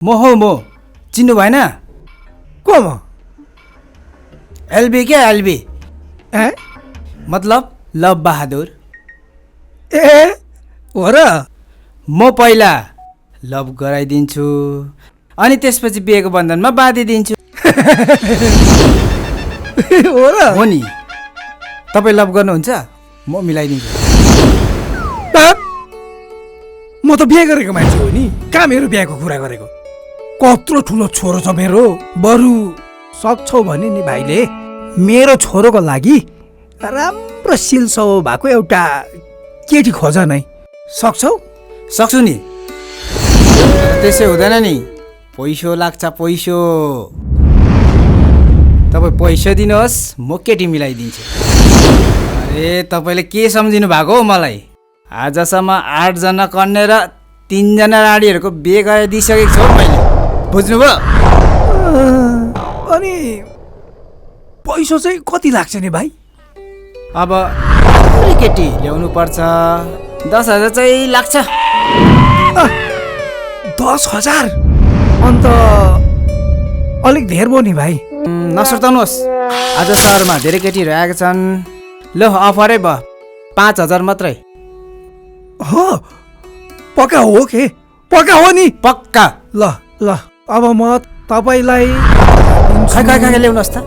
म हो म चिन्नु भएन को म एलबी क्या एलबी ए मतलब लव बहादुर ए हो र म पहिला लभ गराइदिन्छु अनि त्यसपछि बिहेको बन्धनमा बाँधिदिन्छु हो र हो नि तपाईँ लभ गर्नुहुन्छ म मिलाइदिन्छु बाप, म त बिहे गरेको मान्छे हो नि कहाँ मेरो बिहेको कुरा गरेको कत्रो ठुलो छोरो छ मेरो बरु सक्छौ भने नि भाइले मेरो छोरोको लागि राम्रो सिलसो भएको एउटा केटी खोज नै सक्छौ सक्छु नि त्यसै हुँदैन नि पैसो लाग्छ पैसो तपाईँ पैसा दिनुहोस् म केटी मिलाइदिन्छु अरे तपाईँले के सम्झिनु भएको हो मलाई आजसम्म 8 जना कन्या र 3 जना राडीहरूको बिहे गराइदिइसकेको छु मैले बुझ्नुभयो अनि पैसा चाहिँ कति लाग्छ नि भाइ अब केटी ल्याउनु पर्छ 10,000 चाहिँ लाग्छ 10,000 अन्त अलिक धेर भयो नि भाइ नसुर्ताउनुहोस् आज सहरमा धेरै केटीहरू आएका छन् ल अफरै भयो 5,000 मात्रै हो पक्का हो के पक्का हो नि पक्का ल ल अब म तपाईँलाई खै ल्याउनुहोस् त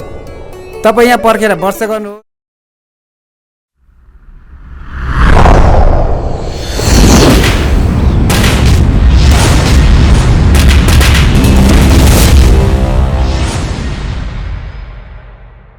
तपाईँ यहाँ पर्खेर वर्ष गर्नु